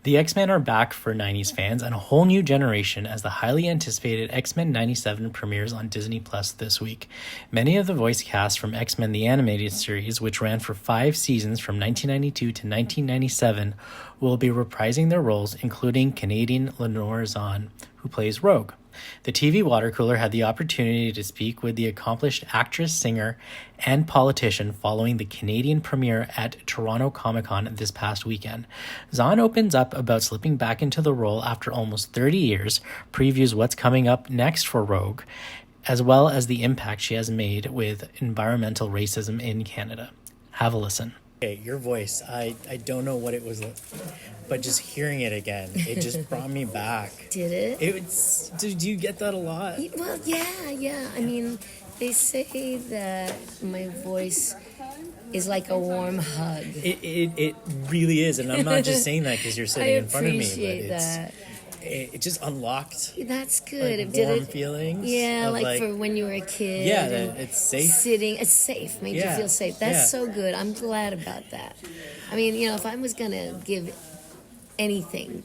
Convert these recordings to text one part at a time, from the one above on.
The X-Men are back for 90s fans and a whole new generation as the highly anticipated X-Men 97 premieres on Disney Plus this week. Many of the voice cast from X-Men the Animated Series, which ran for 5 seasons from 1992 to 1997, will be reprising their roles, including Canadian Lenore Zann, who plays Rogue. The TV Watercooler had the opportunity to speak with the accomplished actress, singer, and politician following the Canadian premiere at Toronto Comicon this past weekend. Zann opens up about slipping back into the role after almost 30 years, previews what's coming up next for Rogue, as well as the impact she has made with environmental racism in Canada. Have a listen. Okay, your voice, I don't know what it was like, but just hearing it again, it just brought me back. Did it? Did you get that a lot? Well, yeah. I mean, they say that my voice is like a warm hug. It really is, and I'm not just saying that because you're sitting in front of me, but that. It just unlocked. That's good. Like warm feelings. Yeah, like for when you were a kid. Yeah, it's safe. It's safe. Made you feel safe. That's so good. I'm glad about that. I mean, if I was gonna give anything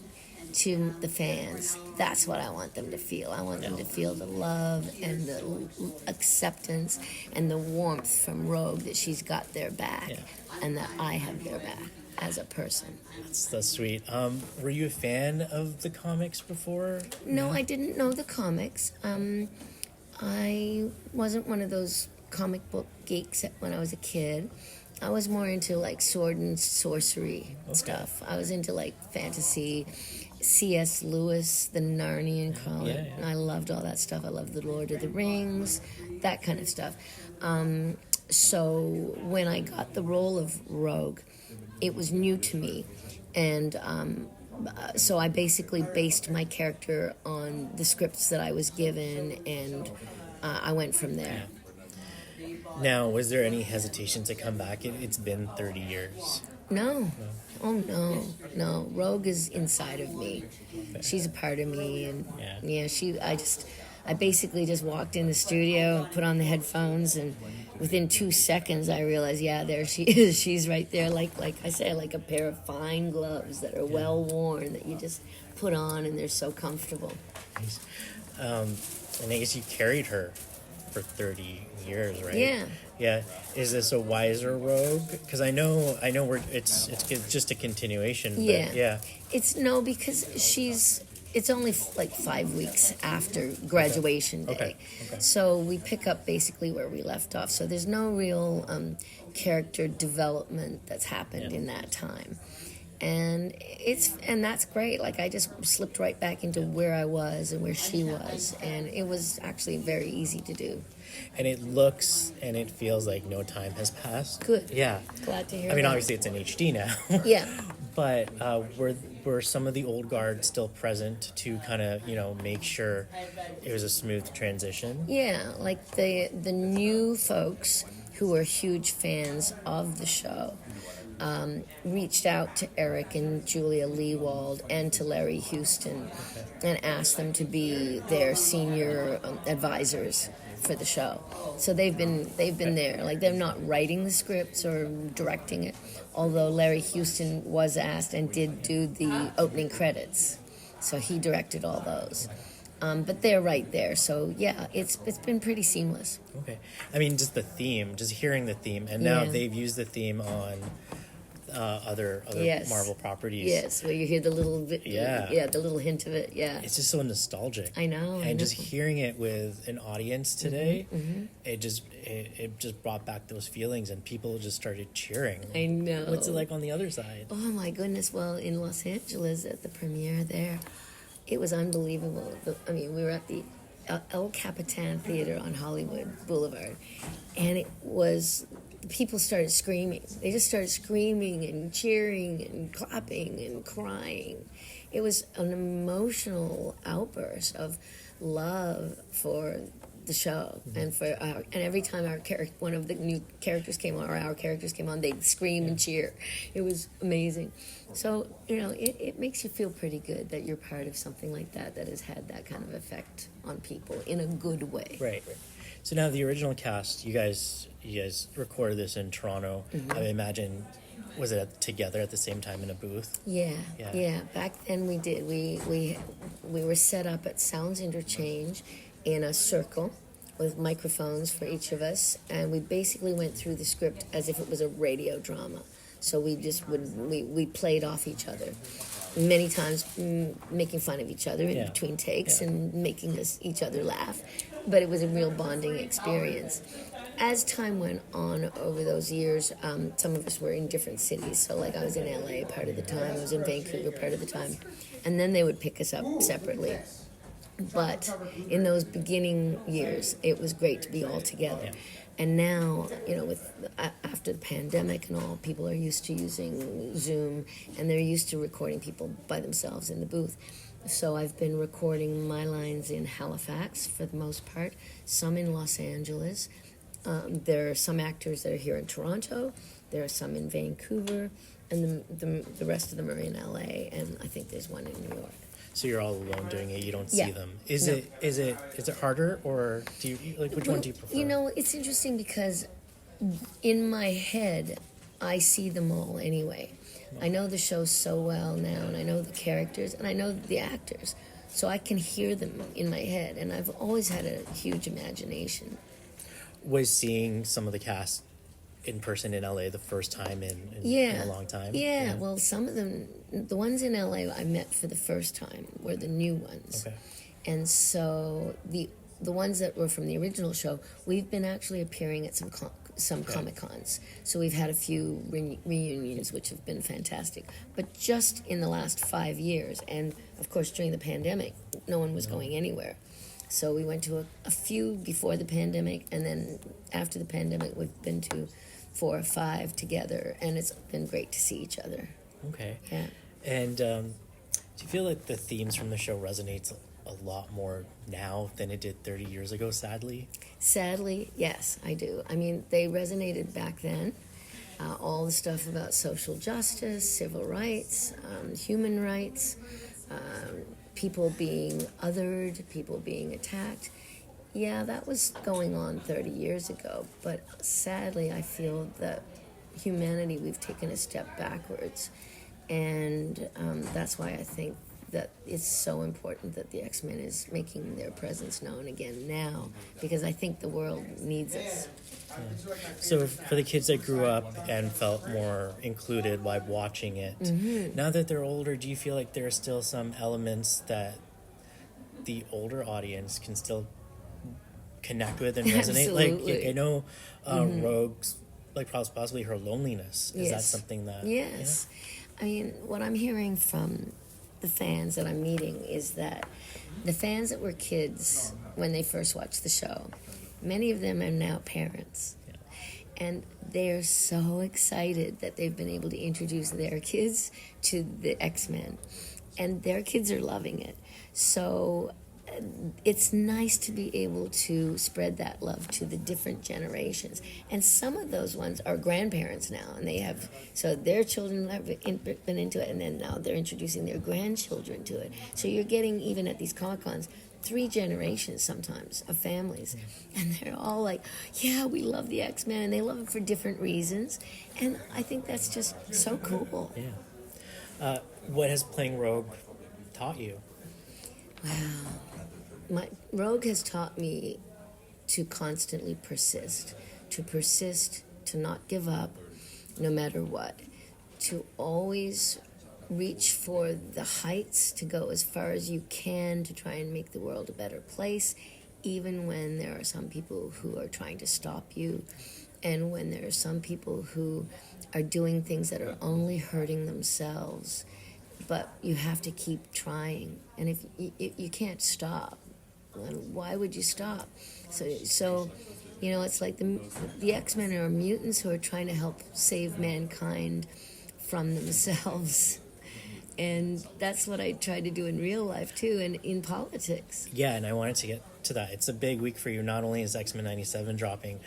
to the fans, that's what I want them to feel. I want them to feel the love and the acceptance and the warmth from Rogue, that she's got their back and that I have their back as a person. That's sweet. Were you a fan of the comics before? No, I didn't know the comics. I wasn't one of those comic book geeks when I was a kid. I was more into like sword and sorcery stuff. I was into like fantasy, C.S. Lewis, the Narnian Chronicles. Yeah. I loved all that stuff. I loved the Lord of the Rings, that kind of stuff. So when I got the role of Rogue, it was new to me, and so I basically based my character on the scripts that I was given, and I went from there. Now, was there any hesitation to come back? It's been 30 years. No. Oh, no. Rogue is inside of me. She's a part of me, and I basically just walked in the studio and put on the headphones, and within 2 seconds I realized, there she is. She's right there, like I say, like a pair of fine gloves that are well worn, that you just put on and they're so comfortable. And I guess you carried her for 30 years, right? Yeah. Is this a wiser Rogue? Because I know it's just a continuation. But It's because it's only like 5 weeks after graduation day. Okay. So we pick up basically where we left off. So there's no real character development that's happened in that time. And that's great. Like, I just slipped right back into where I was and where she was, and it was actually very easy to do. And it looks and it feels like no time has passed. Good. Yeah. Glad to hear I mean, that. obviously it's in HD now. Yeah. But were some of the old guard still present to kind of, make sure it was a smooth transition? Yeah, like the new folks who are huge fans of the show reached out to Eric and Julia Leewald and to Larry Houston and asked them to be their senior advisors for the show. So they've been there. Like, they're not writing the scripts or directing it, although Larry Houston was asked and did do the opening credits. So he directed all those. But they're right there. So it's been pretty seamless. Okay. I mean, just hearing the theme, and now they've used the theme on other Marvel properties. Yes, where you hear the little bit, the little hint of it. Yeah, it's just so nostalgic. I know. Just hearing it with an audience today, it just brought back those feelings, and people just started cheering. I know. What's it like on the other side? Oh my goodness! Well, in Los Angeles at the premiere there, it was unbelievable. I mean, we were at the El Capitan Theater on Hollywood Boulevard, and it was. People started screaming. They just started screaming and cheering and clapping and crying. It was an emotional outburst of love for the show, and every time one of the new characters came on, or our characters came on, they'd scream and cheer. It was amazing. So it makes you feel pretty good that you're part of something like that has had that kind of effect on people in a good way. Right. So now the original cast, you guys recorded this in Toronto. I imagine Was it together at the same time in a booth? Yeah. Back then we did. We were set up at Sounds Interchange in a circle with microphones for each of us, and we basically went through the script as if it was a radio drama. So we just we played off each other many times, making fun of each other in between takes and making each other laugh. But it was a real bonding experience. As time went on over those years, some of us were in different cities. So like I was in LA part of the time, I was in Vancouver part of the time, and then they would pick us up separately. But in those beginning years, it was great to be all together. Yeah. And now, after the pandemic and all, people are used to using Zoom, and they're used to recording people by themselves in the booth. So I've been recording my lines in Halifax for the most part, some in Los Angeles. There are some actors that are here in Toronto. There are some in Vancouver, and the rest of them are in LA, and I think there's one in New York. So you're all alone doing it. You don't see them. Is it harder, or do you which one do you prefer? It's interesting because in my head I see them all anyway. I know the show so well now, and I know the characters, and I know the actors, so I can hear them in my head. And I've always had a huge imagination. Was seeing some of the cast in person in LA the first time in a long time? Yeah, well, some of them, the ones in LA I met for the first time were the new ones. Okay. And so the ones that were from the original show, we've been actually appearing at some Comicons. So we've had a few reunions, which have been fantastic. But just in the last 5 years, and of course during the pandemic, no one was going anywhere. So we went to a few before the pandemic, and then after the pandemic, we've been to 4 or 5 together, and it's been great to see each other. Okay. Yeah. And do you feel like the themes from the show resonates a lot more now than it did 30 years ago, sadly? Sadly, yes, I do. I mean, they resonated back then. All the stuff about social justice, civil rights, human rights, people being othered, people being attacked. Yeah, that was going on 30 years ago, but sadly I feel that humanity, we've taken a step backwards, and that's why I think that it's so important that the X-Men is making their presence known again now, because I think the world needs us. Yeah. So for the kids that grew up and felt more included while watching it, now that they're older, do you feel like there are still some elements that the older audience can still connect with and resonate? Absolutely. Like I know Rogue's, like possibly her loneliness. Is that something that... Yes. I mean, what I'm hearing from the fans that I'm meeting is that the fans that were kids when they first watched the show, many of them are now parents. Yeah. And they're so excited that they've been able to introduce their kids to the X-Men. And their kids are loving it. So it's nice to be able to spread that love to the different generations. And some of those ones are grandparents now, and they have, so their children have been into it, and then now they're introducing their grandchildren to it. So you're getting, even at these Comic-Cons, 3 generations sometimes of families. And they're all like, yeah, we love the X-Men, and they love it for different reasons. And I think that's just so cool. Yeah. What has playing Rogue taught you? Wow. Rogue has taught me to constantly persist, to not give up no matter what, to always reach for the heights, to go as far as you can to try and make the world a better place, even when there are some people who are trying to stop you, and when there are some people who are doing things that are only hurting themselves. But you have to keep trying, and if you can't stop, why would you stop? So it's like the X-Men are mutants who are trying to help save mankind from themselves, and that's what I try to do in real life too, and in politics. Yeah, and I wanted to get to that. It's a big week for you. Not only is X-Men 97 dropping,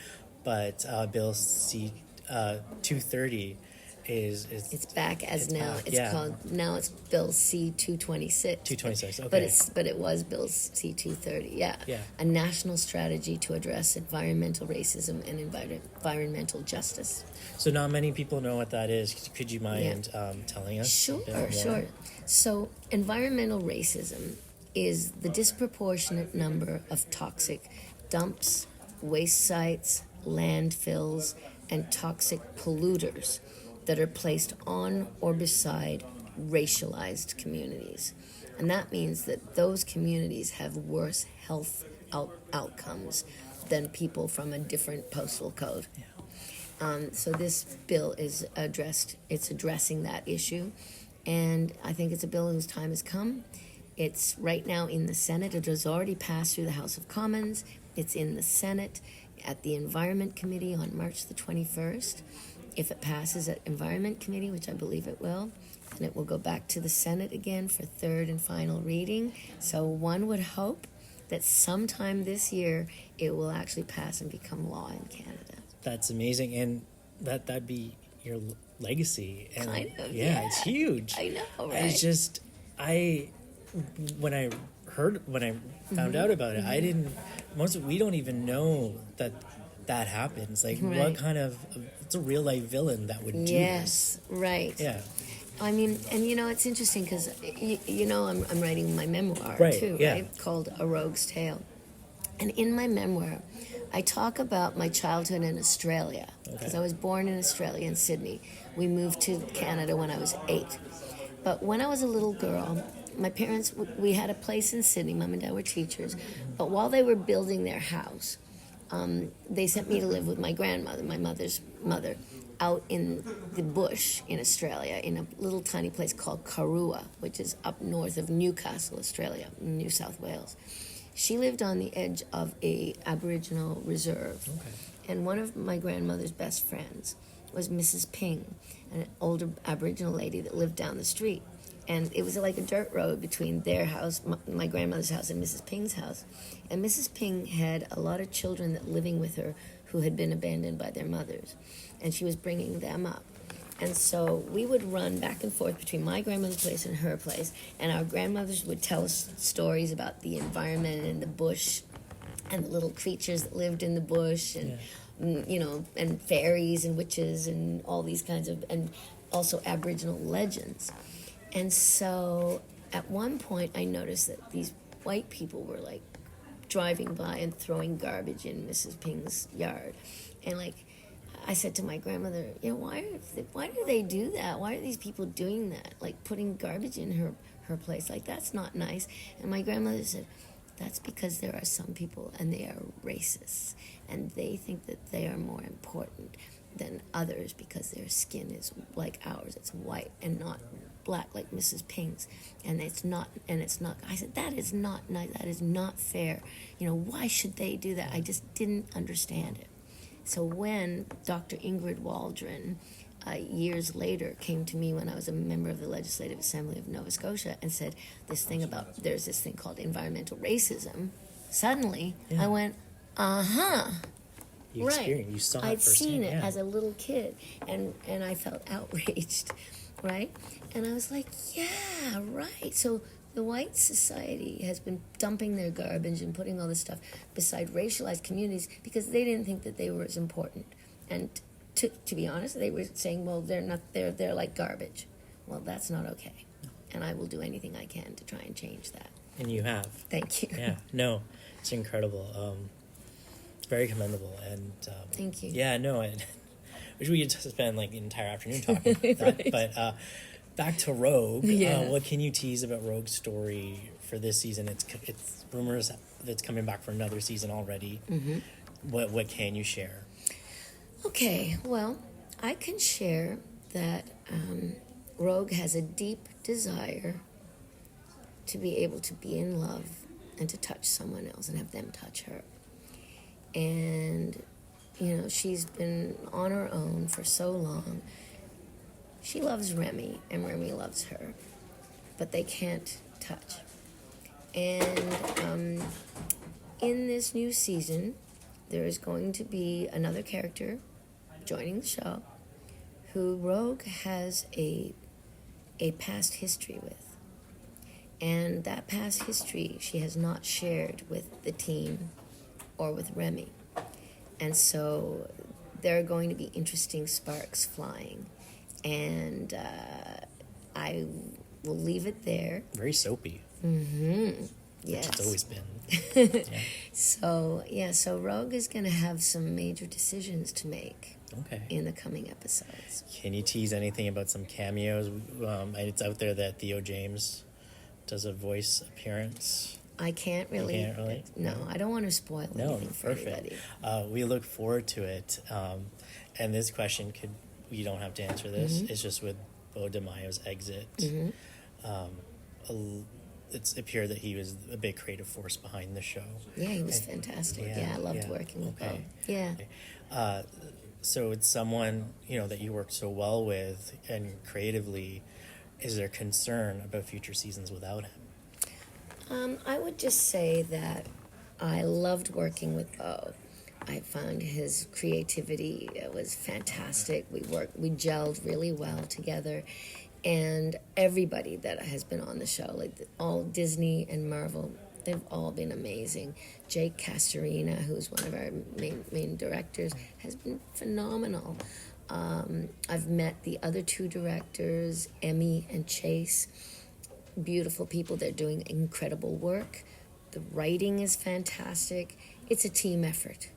but Bill C 230. It's back as now. back, It's yeah. called now. It's Bill C-226. 226. Okay. But it was Bill C-230. Yeah. Yeah. A national strategy to address environmental racism and environmental justice. So not many people know what that is. Could you mind telling us? Sure, a bit more? sure. So environmental racism is the disproportionate number of toxic dumps, waste sites, landfills, and toxic polluters that are placed on or beside racialized communities. And that means that those communities have worse health outcomes than people from a different postal code. Yeah. So this bill is addressing that issue. And I think it's a bill whose time has come. It's right now in the Senate. It has already passed through the House of Commons. It's in the Senate at the Environment Committee on March the 21st. If it passes at Environment Committee, which I believe it will, then it will go back to the Senate again for third and final reading. So one would hope that sometime this year it will actually pass and become law in Canada. That's amazing, and that'd be your legacy. And Kind of, yeah, it's huge. I know, right? It's just when I found out about it, I didn't. We don't even know that happens. Like, Right. what kind of? It's a real life villain that would do Yes, right. this. Yeah. I mean, and it's interesting because I'm writing my memoir Right, too, yeah. right? Called A Rogue's Tale, and in my memoir, I talk about my childhood in Australia because I was born in Australia in Sydney. We moved to Canada when I was 8, but when I was a little girl, my parents we had a place in Sydney. Mom and Dad were teachers, but while they were building their house, they sent me to live with my grandmother, my mother's mother, out in the bush in Australia, in a little tiny place called Karua, which is up north of Newcastle, Australia, New South Wales. She lived on the edge of a Aboriginal reserve, and one of my grandmother's best friends was Mrs. Ping, an older Aboriginal lady that lived down the street. And it was like a dirt road between their house, my grandmother's house, and Mrs. Ping's house. And Mrs. Ping had a lot of children that living with her who had been abandoned by their mothers. And she was bringing them up. And so we would run back and forth between my grandmother's place and her place. And our grandmothers would tell us stories about the environment and the bush and the little creatures that lived in the bush and, and fairies and witches and all these kinds of, and also Aboriginal legends. And so at one point I noticed that these white people were like driving by and throwing garbage in Mrs. Ping's yard. And like I said to my grandmother, why do they do that? Why are these people doing that? Like putting garbage in her place. Like, that's not nice. And my grandmother said, that's because there are some people and they are racist. And they think that they are more important than others because their skin is like ours. It's white and not black like Mrs. Ping's, and it's not. I said, that is not nice. That is not fair. Why should they do that? I just didn't understand it. So when Dr. Ingrid Waldron, years later, came to me when I was a member of the Legislative Assembly of Nova Scotia and said there's this thing called environmental racism, suddenly I went, You experienced, you saw it I'd firsthand. seen it as a little kid, and I felt outraged, right? And I was like, yeah, right. So the white society has been dumping their garbage and putting all this stuff beside racialized communities because they didn't think that they were as important. And to be honest, they were saying, well, they're like garbage. Well, that's not okay. And I will do anything I can to try and change that. And you have. Thank you. Yeah, no, it's incredible. Very commendable. And thank you. Yeah, no, I wish we could spend like the entire afternoon talking about that. Right. But back to Rogue. Yeah. What can you tease about Rogue's story for this season? It's rumors that it's coming back for another season already. Mm-hmm. What can you share? Okay, well, I can share that Rogue has a deep desire to be able to be in love and to touch someone else and have them touch her. And, she's been on her own for so long. She loves Remy, and Remy loves her, but they can't touch. And in this new season, there is going to be another character joining the show who Rogue has a past history with. And that past history she has not shared with the team or with Remy. And so there are going to be interesting sparks flying. And I will leave it there. Very soapy. Mm-hmm. Yes. It's always been. Yeah. So Rogue is going to have some major decisions to make. Okay. In the coming episodes. Can you tease anything about some cameos? It's out there that Theo James does a voice appearance. I can't really. You can't really? No, I don't want to spoil anything for anybody. We look forward to it. And this question you don't have to answer this. Mm-hmm. It's just with Beau DeMaio's exit. Mm-hmm. It's appeared that he was a big creative force behind the show. Yeah, he was fantastic. Yeah, I loved working with Beau. Yeah. So it's someone, that you worked so well with and creatively. Is there concern about future seasons without him? I would just say that I loved working with Beau. I found his creativity was fantastic. We gelled really well together. And everybody that has been on the show, like all Disney and Marvel, they've all been amazing. Jake Castorina, who's one of our main directors, has been phenomenal. I've met the other two directors, Emmy and Chase. Beautiful people. They're doing incredible work. The writing is fantastic. It's a team effort.